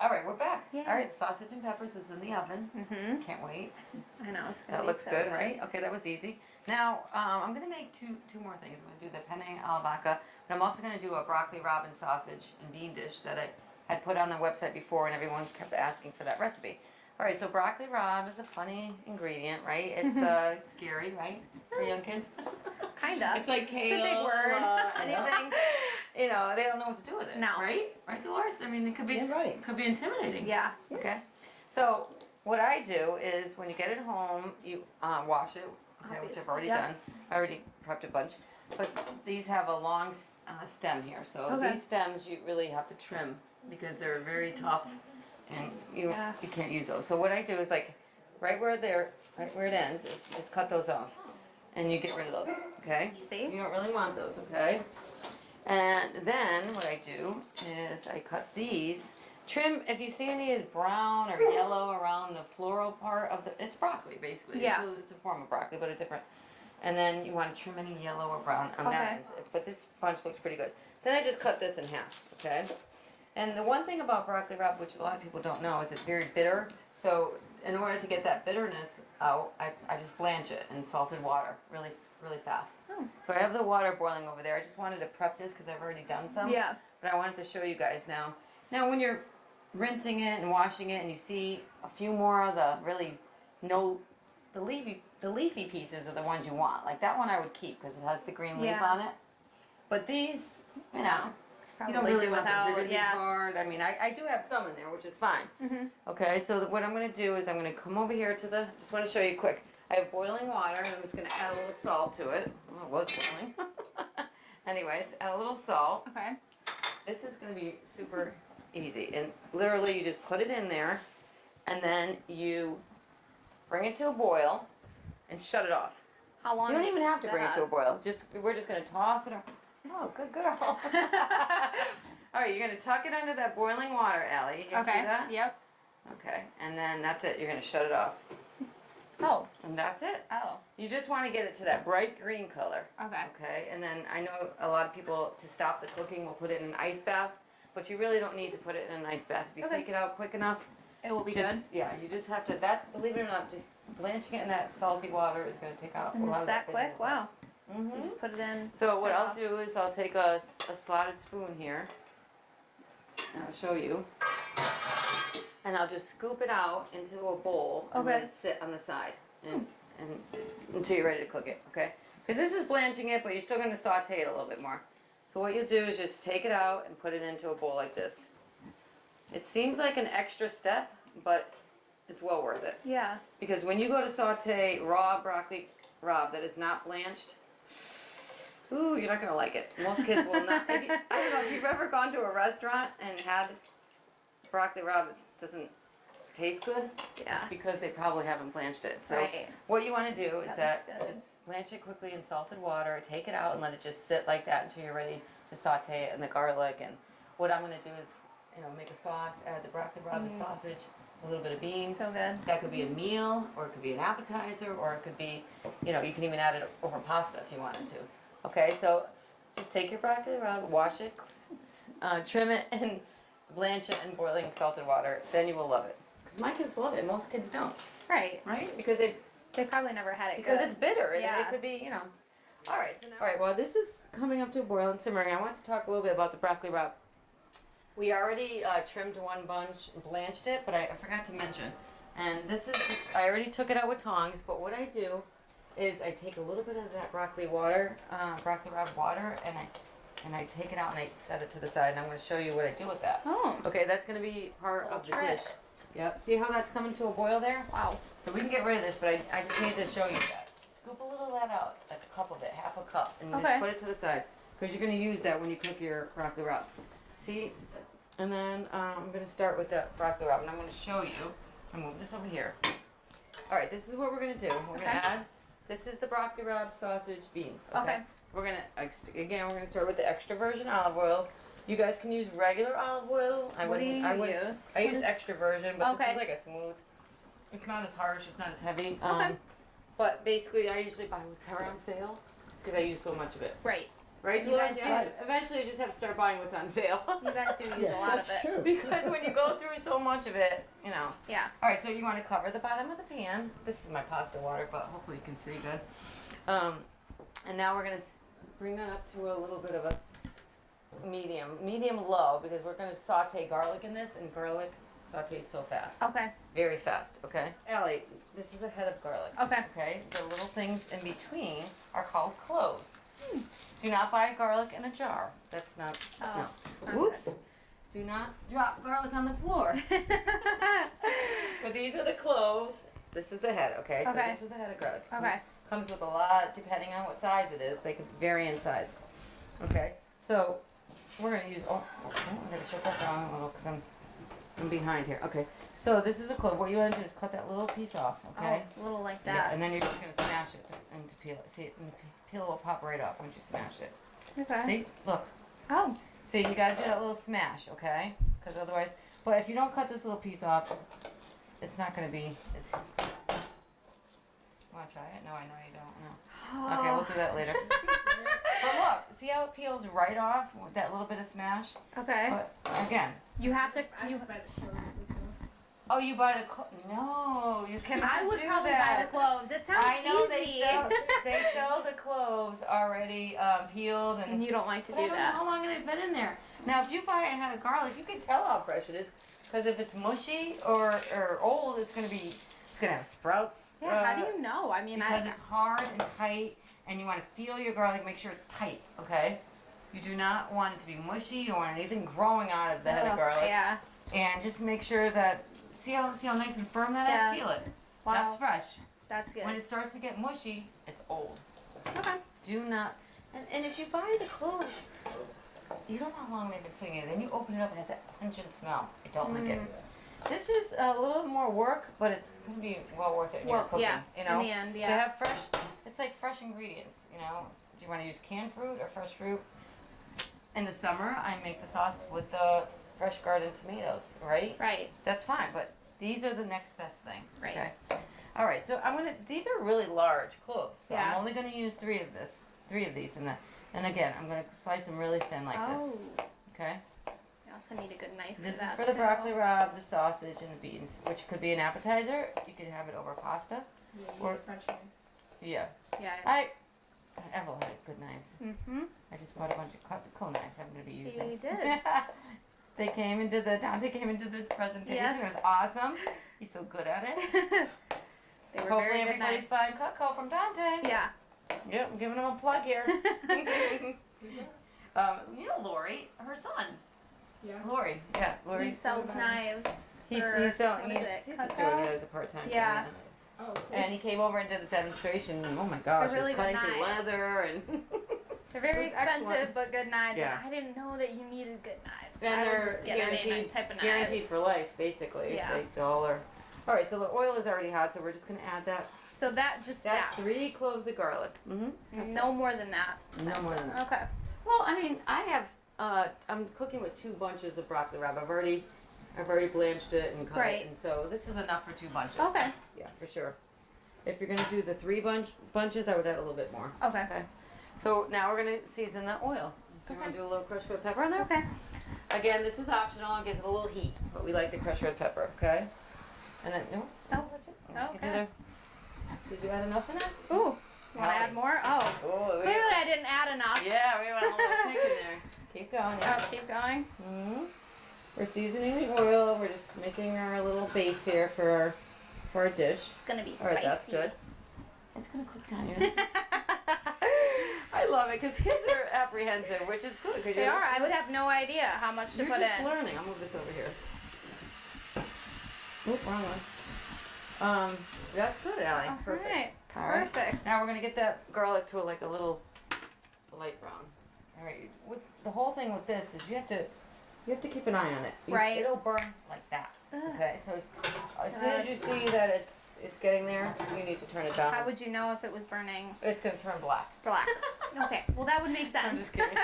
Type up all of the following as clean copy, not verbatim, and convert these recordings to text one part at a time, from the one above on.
All right, we're back. Yay. All right, sausage and peppers is in the oven. Mm-hmm. Can't wait. I know, it's That gonna looks be so good, right? Okay, that was easy. Now, I'm gonna make two more things. I'm gonna do the penne alla vodka, but I'm also gonna do a broccoli rabe sausage and bean dish that I had put on the website before, and everyone kept asking for that recipe. All right, so broccoli rabe is a funny ingredient, right? It's scary, right, for young kids? Kind of. It's like kale, It's a big word. anything. They don't know what to do with it. No. Right? Right, Dolores? I mean, it could be right. intimidating. Yeah. Okay. So what I do is when you get it home, you wash it, okay, which I've already done. I already prepped a bunch. But these have a long stem here. So these stems you really have to trim because they're very tough and you can't use those. So what I do is like right where it ends is you just cut those off. And you get rid of those, okay? See? You don't really want those, okay? And then what I do is I cut these. Trim, if you see any brown or yellow around the floral part of it's broccoli basically. Yeah. It's a form of broccoli, but a different. And then you want to trim any yellow or brown on that end. But this bunch looks pretty good. Then I just cut this in half, okay? And the one thing about broccoli rabe, which a lot of people don't know, is it's very bitter. So in order to get that bitterness out, I just blanch it in salted water really, really fast. Oh. So I have the water boiling over there. I just wanted to prep this because I've already done some. Yeah. But I wanted to show you guys now. Now when you're rinsing it and washing it and you see a few more of the the leafy pieces are the ones you want. Like that one I would keep because it has the green leaf on it. But these, you know, you don't really want those. They're going to be hard. I mean, I do have some in there, which is fine. Okay, so what I'm going to do is I'm going to come over here to just want to show you quick. I have boiling water, and I'm just going to add a little salt to it. Oh, it was boiling. Anyways, add a little salt. Okay. This is going to be super easy. And literally, you just put it in there, and then you bring it to a boil and shut it off. How long? You don't even have to bring it to a boil. We're just going to toss it. Oh, good girl. All right, you're going to tuck it under that boiling water, Allie. You see that? Yep. Okay, and then that's it. You're going to shut it off. Oh. And that's it. Oh. You just want to get it to that bright green color. Okay. Okay, and then I know a lot of people, to stop the cooking, will put it in an ice bath, but you really don't need to put it in an ice bath. If you take it out quick enough, it will be good. Yeah, you just have to, believe it or not, just blanching it in that salty water is going to take out a lot It's of that quick? bitterness out. Wow. So you just put it in. So what I'll do is I'll take a slotted spoon here, and I'll show you, and I'll just scoop it out into a bowl and let it sit on the side and until you're ready to cook it, okay? Because this is blanching it, but you're still going to saute it a little bit more. So what you'll do is just take it out and put it into a bowl like this. It seems like an extra step, but it's well worth it. Yeah. Because when you go to saute raw broccoli rabe that is not blanched, ooh, you're not going to like it. Most kids will not. I don't know if you've ever gone to a restaurant and had broccoli rabe that doesn't taste good. Yeah. It's because they probably haven't blanched it. So what you want to do is just blanch it quickly in salted water, take it out and let it just sit like that until you're ready to saute it in the garlic. And what I'm going to do is, make a sauce, add the broccoli rabe, the sausage, a little bit of beans. So good. That could be a meal, or it could be an appetizer, or it could be, you can even add it over pasta if you wanted to. Okay, so just take your broccoli rabe, wash it, trim it, and blanch it in boiling salted water. Then you will love it. Because my kids love it. Most kids don't. Right. Right? Because they probably never had it. Because it's bitter. Yeah. It could be, All right. So now, all right. Well, this is coming up to a boil and simmering. I want to talk a little bit about the broccoli rabe. We already trimmed one bunch and blanched it, but I forgot to mention. And I already took it out with tongs, but what I do is I take a little bit of that broccoli rabe water, and I take it out and I set it to the side, and I'm going to show you what I do with that. Oh. Okay, that's going to be part of the dish. Yep. See how that's coming to a boil there? Wow. So we can get rid of this, but I just need to show you that. Scoop a little of that out, like a cup of it, half a cup, and just put it to the side, because you're going to use that when you cook your broccoli rabe. See? And then I'm going to start with the broccoli rabe, and I'm going to show you. I'll move this over here. All right, this is what we're going to do. We're going to add, this is the broccoli rabe, sausage, beans. Okay. We're going to start with the extra virgin olive oil. You guys can use regular olive oil. What do you use? I use extra virgin, but this is like a smooth. It's not as harsh. It's not as heavy. But basically, I usually buy whatever on sale because I use so much of it. Right. Right, You guys Dolores? do. Eventually, you just have to start buying what's on sale. You guys do use Yes, a lot that's of it. true. Because when you go through so much of it, you know. Yeah. All right, so you want to cover the bottom of the pan. This is my pasta water, but hopefully you can see good. And now we're going to bring that up to a little bit of a medium low, because we're going to saute garlic in this, and garlic sautés so fast. Okay. Very fast, okay? Allie, this is a head of garlic. Okay. Okay, the little things in between are called cloves. Do not buy garlic in a jar. That's not, Oh, no. not Oops. good. Do not drop garlic on the floor. But these are the cloves. This is the head, okay? So Okay. this is the head of garlic. Okay. Comes with a lot, depending on what size it is. They can vary in size. Okay, so we're gonna use, I'm gonna shut that down a little because I'm behind here. Okay, so this is a clove. What you want to do is cut that little piece off, okay? Oh, a little like Yeah, that. and then you're just gonna smash it and to peel it. See, it, and the peel will pop right off once you smash it. Okay. See, look. Oh. See, you gotta do that little smash, okay? Because otherwise, but if you don't cut this little piece off, it's not gonna be. It's. Want to try it? No, I know you don't. No. Okay, we'll do that later. But look, see how it peels right off with that little bit of smash? Okay. But again, You have to. I You. just buy the cloves as well. oh, you buy the no, you cannot I would do probably that. buy the cloves. It sounds I know easy. they sell the cloves already peeled and. And you don't like to But I do don't know that. how long they've been in there. Now, if you buy a head of garlic, you can tell how fresh it is. Because if it's mushy or old, it's gonna have sprouts. Yeah. How do you know? I mean, Because it's hard and tight, and you want to feel your garlic. Make sure it's tight. Okay. You do not want it to be mushy. You don't want anything growing out of the head of garlic. Yeah. And just make sure that see how nice and firm that Yeah. is. Feel it. Wow. That's fresh. That's good. When it starts to get mushy, it's old. Okay. Do not. And if you buy the cloves, you don't know how long they've been sitting in. Then you open it up, it has that pungent smell. I don't like it. This is a little more work, but it's going to be well worth it in your cooking. yeah. You know, In the end, to yeah. have fresh, it's like fresh ingredients. You know, do you want to use canned fruit or fresh fruit? In the summer, I make the sauce with the fresh garden tomatoes. Right? Right. That's fine, but these are the next best thing. Right. Okay. All right. So I'm gonna. These are really large cloves, so Yeah. I'm only gonna use three of these, and again, I'm gonna slice them really thin like Oh. this. Okay. You also need a good knife This for is that for the too. broccoli rabe, the sausage, and the beans, which could be an appetizer. You could have it over pasta. Yeah, you Or- need a French knife. Yeah. Yeah. Evel had good knives. Mhm. I just bought a bunch of Cutco knives I'm gonna be She using. did. They came and did Dante came and did the presentation. It was Yes. awesome. He's so good at it. They were Hopefully very good everybody's knives. buying Cutco from Dante. Yeah. Yep, I'm giving him a plug here. You know Lori, her son. Yeah. Lori, yeah, Lori. He sells knives. He's for- he's what is it, just Cutco? doing it as a part-time thing. Yeah. Oh, And he It's- came over and did a demonstration. And oh my gosh, really he was good cutting through knives. leather and. They're very It was expensive, excellent. but good knives. Yeah. And I didn't know that you needed good knives. And I would they're just get any guaranteed, type of knife. guaranteed for life, basically. Yeah. It's $8. All right, so the oil is already hot, so we're just gonna add that. So that just That's that. 3 cloves of garlic. Mm-hmm. No more than that. No That's more it. than that. Okay. Well, I mean, I have. I'm cooking with 2 bunches of broccoli rabe. I've already blanched it and cut Right. it, and so this is enough for 2 bunches. Okay. Yeah, for sure. If you're gonna do the 3 bunches, I would add a little bit more. Okay. Okay. So now we're gonna season the oil. You Okay. wanna do a little crushed red pepper in there? Okay. Again, this is optional. It gives it a little heat, but we like the crushed red pepper. Okay. And then no. Oh. That's it. Okay. Did you add enough in it? Ooh. Want to add more? Oh. Oh, Clearly I didn't add enough. yeah, we want a little kick in there. Keep going. Oh, keep going. hmm We're seasoning the oil. We're just making our little base here for our dish. It's gonna be All spicy. right, that's good. It's gonna cook down here. I love it because kids are apprehensive, which is good. They are. I would have no idea how much to You're put just in. learning. I'll move this over here. Oop, wrong one. That's good, Allie. All Perfect. right. All right. Perfect. Now we're gonna get that garlic to like a little light brown. All right. With the whole thing with this is you have to keep an eye on it. Right. It'll burn like that. Ugh. Okay. So as soon as you see that it's getting there, you need to turn it down. How would you know if it was burning It's gonna turn black. black? Okay. Well, that would make sense. I'm just kidding.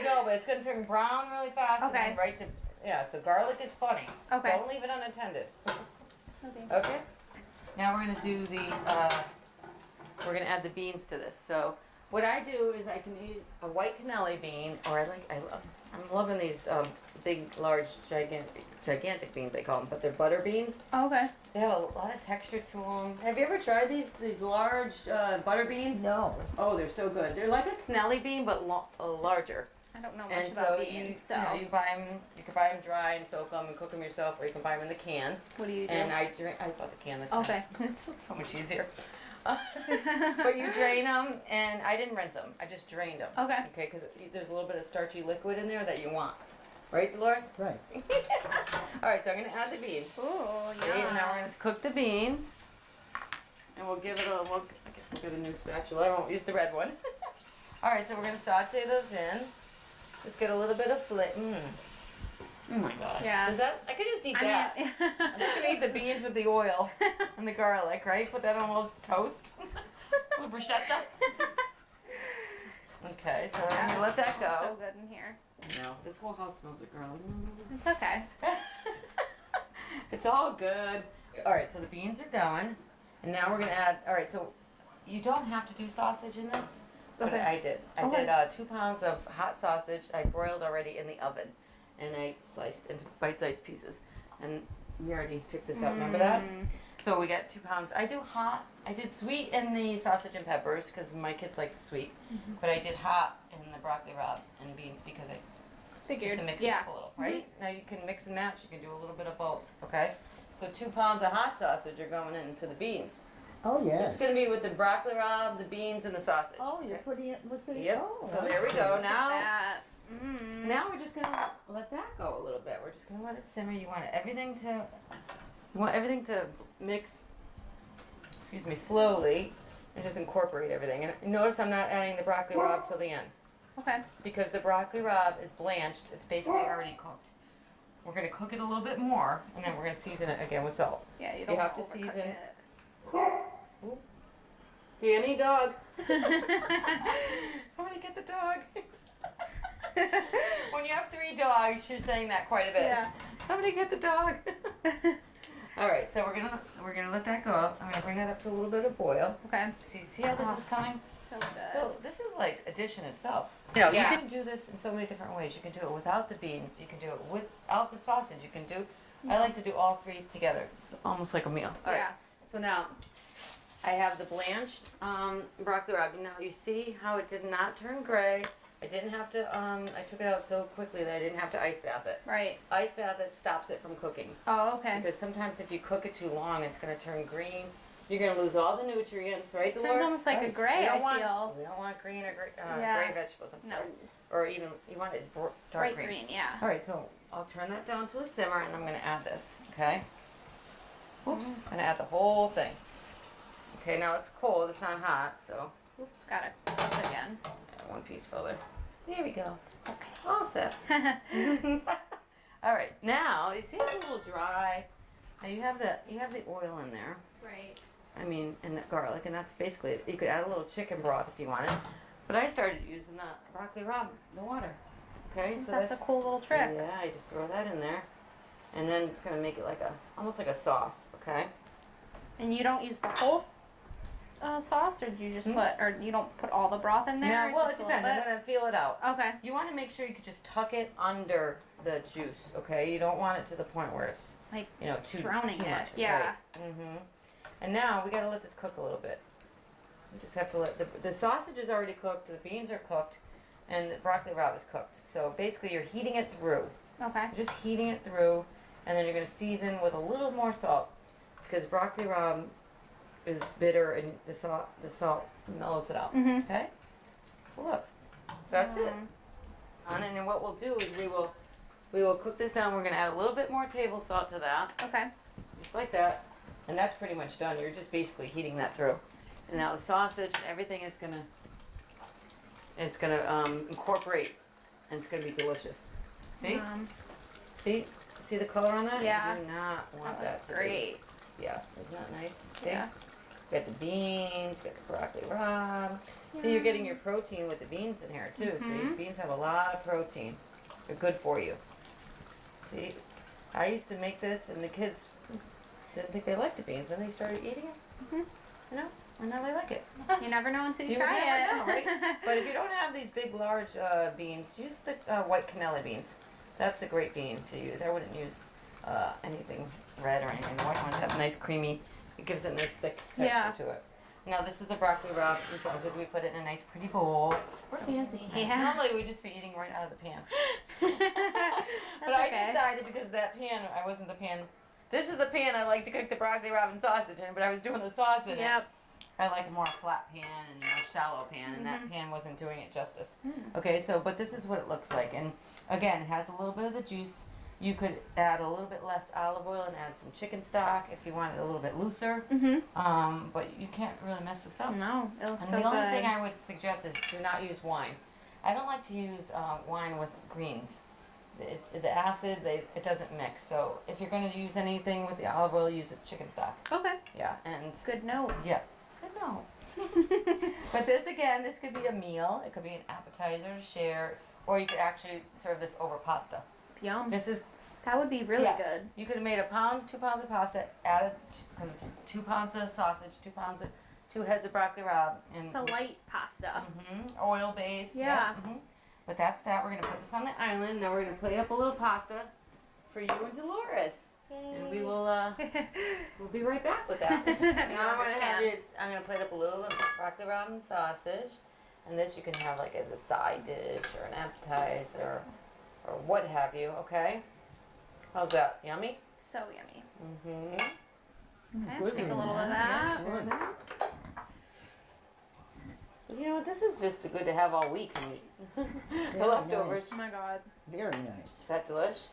No, but it's gonna turn brown really fast. And Okay. then right to So garlic is funny. Okay. Don't leave it unattended. Okay. Okay. Now we're gonna do the. We're gonna add the beans to this. So what I do is I can eat a white cannelli bean, or I'm loving these big, large, gigantic beans, they call them, but they're butter beans. Oh, okay. They have a lot of texture to them. Have you ever tried these large butter beans? No. Oh, they're so good. They're like a cannelli bean, but larger. I don't know much about beans, so. You buy them. You can buy them dry and soak them and cook them yourself, or you can buy them in the can. What do you do? And I bought the can this time. Okay. It's so much easier. But you drain them, and I didn't rinse them. I just drained them. Okay. Okay, because there's a little bit of starchy liquid in there that you want. Right, Dolores? Right. All right, so I'm going to add the beans. Ooh, See, yeah. and now we're going to cook the beans. And we'll give it I guess we'll get a new spatula. I won't use the red one. All right, so we're going to saute those in. Let's get a little bit of Oh my gosh. Yeah. I could just eat that. I'm just going to eat the beans with the oil and the garlic, right? Put that on a little toast. A little bruschetta. Okay, so I'm going to let that go. Smells so good in here. No, this whole house smells like garlic. It's okay. It's all good. All right, so the beans are going, and now we're gonna add. All right, so you don't have to do sausage in this, but Okay. I did. I Okay. did 2 pounds of hot sausage. I broiled already in the oven, and I sliced into bite-sized pieces. And we already picked this out. Remember that? So we got 2 pounds. I do hot. I did sweet in the sausage and peppers because my kids like the sweet, but I did hot in the broccoli rabe and beans because I. Figured. Just to mix it up a little, right? Now you can mix and match. You can do a little bit of both, okay? So 2 pounds of hot sausage are going into the beans. Oh, It's yes. going to be with the broccoli rabe, the beans, and the sausage. Oh, you're putting it with the... Yep. Oh, So that's there we good. go. Now Now we're just going to let that go a little bit. We're just going to let it simmer. You want everything to mix, excuse me, slowly, and just incorporate everything. And notice I'm not adding the broccoli rabe till the end. Okay. Because the broccoli rabe is blanched, it's basically already cooked. We're going to cook it a little bit more, and then we're going to season it again with salt. Yeah, you don't have to overcook season. it. Ooh. Danny, dog. Somebody get the dog. When you have 3 dogs, you're saying that quite a bit. Yeah. Somebody get the dog. All right, so we're gonna let that go. I'm gonna bring that up to a little bit of boil. Okay. See how this is coming? So good. So this is like addition itself. You know, Yeah. you can do this in so many different ways. You can do it without the beans. You can do it without the sausage. You can do. I like to do all 3 together. It's almost like a meal. All right. Yeah. So now, I have the blanched broccoli rabe. Now you see how it did not turn gray. I didn't have to. I took it out so quickly that I didn't have to ice bath it. Right. Ice bath it stops it from cooking. Oh, okay. Because sometimes if you cook it too long, it's going to turn green. You're going to lose all the nutrients, right, It Dolores? turns almost like a We gray, don't I want, feel. We don't want green or Yeah. gray vegetables. I'm No. sorry. Or even you want it dark Bright green. green, yeah. All right, so I'll turn that down to a simmer, and I'm going to add this. Okay. Oops. I'm going to add the whole thing. Okay. Now it's cold. It's not hot, so. Oops, got it. Cook again. Yeah, 1 piece filler. There we go. It's okay. All set. All right. Now you see it's a little dry. Now you have the oil in there. Right. I mean, and the garlic, and that's basically it. You could add a little chicken broth if you wanted. But I started using the broccoli rabe, the water. Okay, so That's a cool little trick. Yeah, I just throw that in there, and then it's gonna make it like almost like a sauce. Okay. And you don't use the whole sauce, or do you just put, or you don't put all the broth in there? Now, well, it just a little depends. I'm bit? gonna feel it out. Okay. You want to make sure you could just tuck it under the juice. Okay. You don't want it to the point where it's Like too drowning too it. much. Yeah. Right. Mhm. And now we gotta let this cook a little bit. We just have to let the sausage is already cooked, the beans are cooked, and the broccoli rabe is cooked. So basically, you're heating it through. Okay. You're just heating it through, and then you're gonna season with a little more salt because broccoli rabe is bitter, and the salt mellows it out. Mhm. Okay. So look, that's it. And then what we'll do is we will cook this down. We're gonna add a little bit more table salt to that. Okay. Just like that. And that's pretty much done. You're just basically heating that through. And now the sausage and everything is gonna incorporate, and it's gonna be delicious. See? See the color on that? Yeah. You do not want That looks to be- great. Yeah, isn't that nice? See? Yeah. Got the beans, got the broccoli rabe. See, you're getting your protein with the beans in here too. See, beans have a lot of protein. They're good for you. See, I used to make this, and the kids didn't think they liked the beans, and they started eating it. You know, I really like it. You never know until you You try never it. know, right? But if you don't have these big, large beans, use the white cannellini beans. That's a great bean to use. I wouldn't use anything red or anything. The white ones have nice creamy, it gives it a nice thick texture to it. Now this is the broccoli rabe and sausage. We put it in a nice pretty bowl. We're fancy. Yeah. Normally we'd just be eating right out of the pan. But I decided because that pan, I wasn't the pan. This is the pan I like to cook the broccoli rabe and sausage in, but I was doing the sauce in it. I like more a flat pan and a shallow pan, and that pan wasn't doing it justice. Okay, so, but this is what it looks like. And again, it has a little bit of the juice. You could add a little bit less olive oil and add some chicken stock if you want it a little bit looser. But you can't really mess this up. No, it looks so good. good. The only thing I would suggest is do not use wine. I don't like to use wine with greens. The acid, it doesn't mix. So if you're going to use anything with the olive oil, use chicken stock. Okay. Yeah, and good note. Yeah. Good note. But this again, this could be a meal. It could be an appetizer, share, or you could actually serve this over pasta. Yum. This is that would be really good. You could have made 2 pounds of pasta, added because it's 2 pounds of sausage, 2 heads of broccoli rabe, and it's a light pasta. Oil based. Yeah. But that's that. We're gonna put this on the island. Now we're gonna plate up a little pasta for you and Dolores. Yay. And we will we'll be right back with that. Now I'm gonna plate up a little broccoli rabe and sausage, and this you can have like as a side dish or an appetizer or what have you. Okay, how's that? Yummy? So yummy. Okay, let's take a little of that. You know what? This is just good to have all week. The leftovers. Oh my god. Very nice. Is that delish?